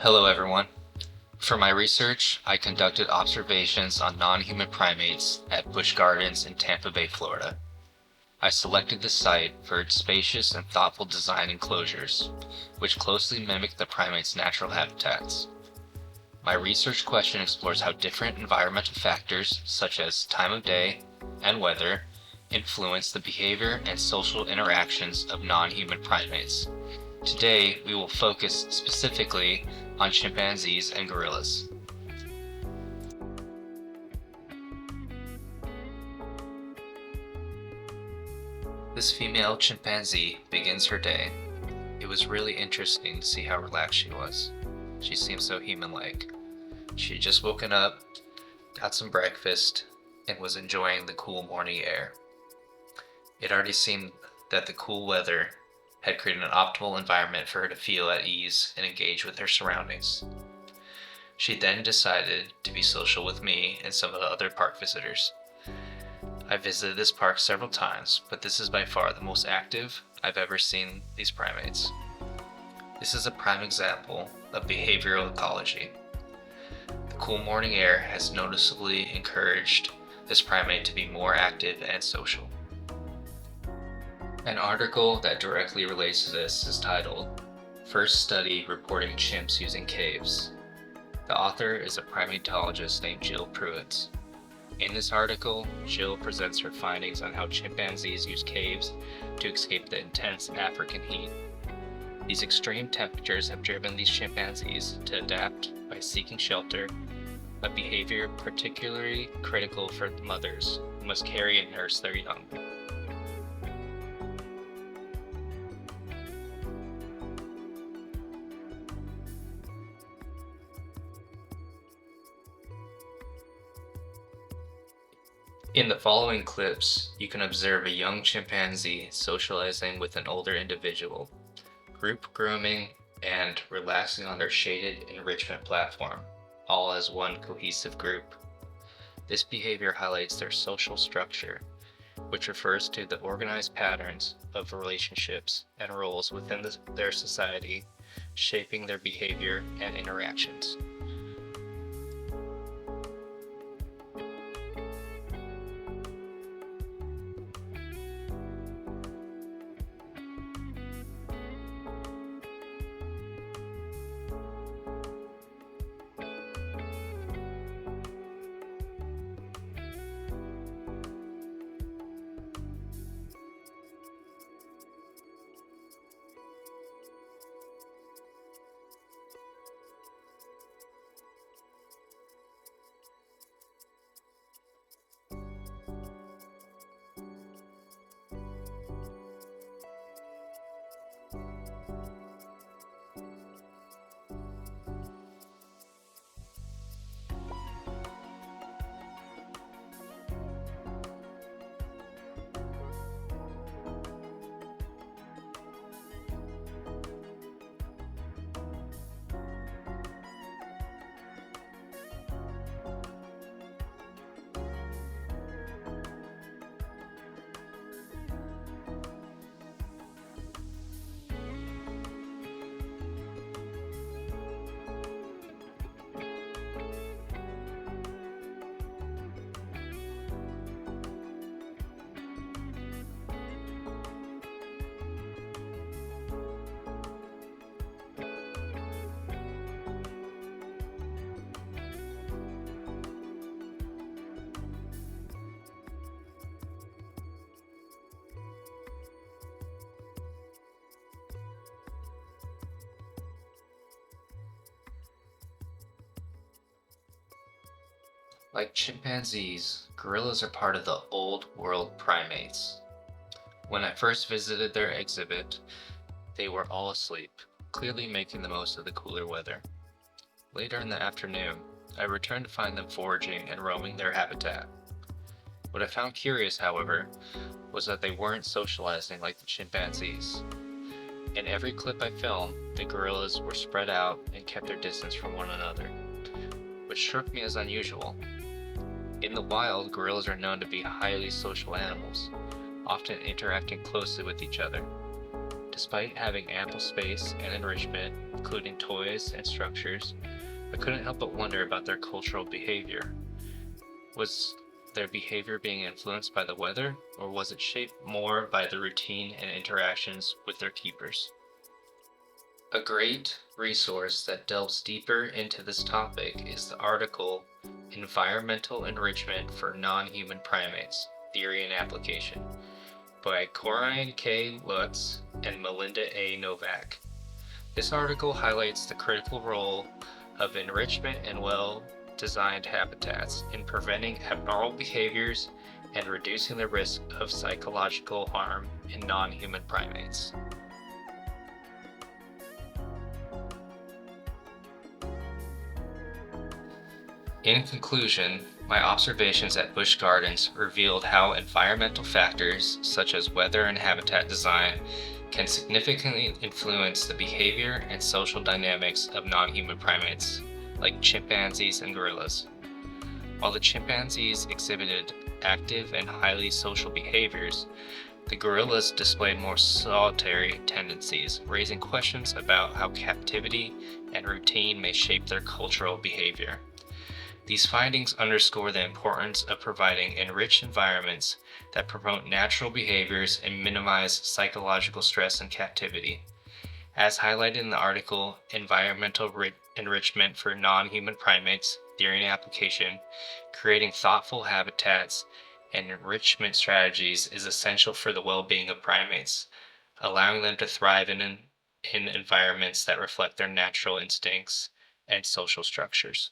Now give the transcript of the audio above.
Hello everyone. For my research, I conducted observations on non-human primates at Busch Gardens in Tampa Bay, Florida. I selected this site for its spacious and thoughtful design enclosures, which closely mimic the primates' natural habitats. My research question explores how different environmental factors, such as time of day and weather, influence the behavior and social interactions of non-human primates. Today, we will focus specifically on chimpanzees and gorillas. This female chimpanzee begins her day. It was really interesting to see how relaxed she was. She seemed so human-like. She had just woken up, got some breakfast, and was enjoying the cool morning air. It already seemed that the cool weather had created an optimal environment for her to feel at ease and engage with her surroundings. She then decided to be social with me and some of the other park visitors. I visited this park several times, but this is by far the most active I've ever seen these primates. This is a prime example of behavioral ecology. The cool morning air has noticeably encouraged this primate to be more active and social. An article that directly relates to this is titled, "First Study Reporting Chimps Using Caves." The author is a primatologist named Jill Pruitt. In this article, Jill presents her findings on how chimpanzees use caves to escape the intense African heat. These extreme temperatures have driven these chimpanzees to adapt by seeking shelter, a behavior particularly critical for mothers who must carry and nurse their young. In the following clips, you can observe a young chimpanzee socializing with an older individual, group grooming, and relaxing on their shaded enrichment platform, all as one cohesive group. This behavior highlights their social structure, which refers to the organized patterns of relationships and roles within their society, shaping their behavior and interactions. Like chimpanzees, gorillas are part of the old world primates. When I first visited their exhibit, they were all asleep, clearly making the most of the cooler weather. Later in the afternoon, I returned to find them foraging and roaming their habitat. What I found curious, however, was that they weren't socializing like the chimpanzees. In every clip I filmed, the gorillas were spread out and kept their distance from one another, which struck me as unusual. In the wild, gorillas are known to be highly social animals, often interacting closely with each other. Despite having ample space and enrichment, including toys and structures, I couldn't help but wonder about their cultural behavior. Was their behavior being influenced by the weather, or was it shaped more by the routine and interactions with their keepers? A great resource that delves deeper into this topic is the article Environmental Enrichment for Non-Human Primates: Theory and Application by Corinne K. Lutz and Melinda A. Novak. This article highlights the critical role of enrichment and well-designed habitats in preventing abnormal behaviors and reducing the risk of psychological harm in non-human primates. In conclusion, my observations at Busch Gardens revealed how environmental factors such as weather and habitat design can significantly influence the behavior and social dynamics of non-human primates, like chimpanzees and gorillas. While the chimpanzees exhibited active and highly social behaviors, the gorillas displayed more solitary tendencies, raising questions about how captivity and routine may shape their cultural behavior. These findings underscore the importance of providing enriched environments that promote natural behaviors and minimize psychological stress in captivity. As highlighted in the article Environmental Enrichment for Non-Human Primates: Theory and Application, creating thoughtful habitats and enrichment strategies is essential for the well-being of primates, allowing them to thrive in environments that reflect their natural instincts and social structures.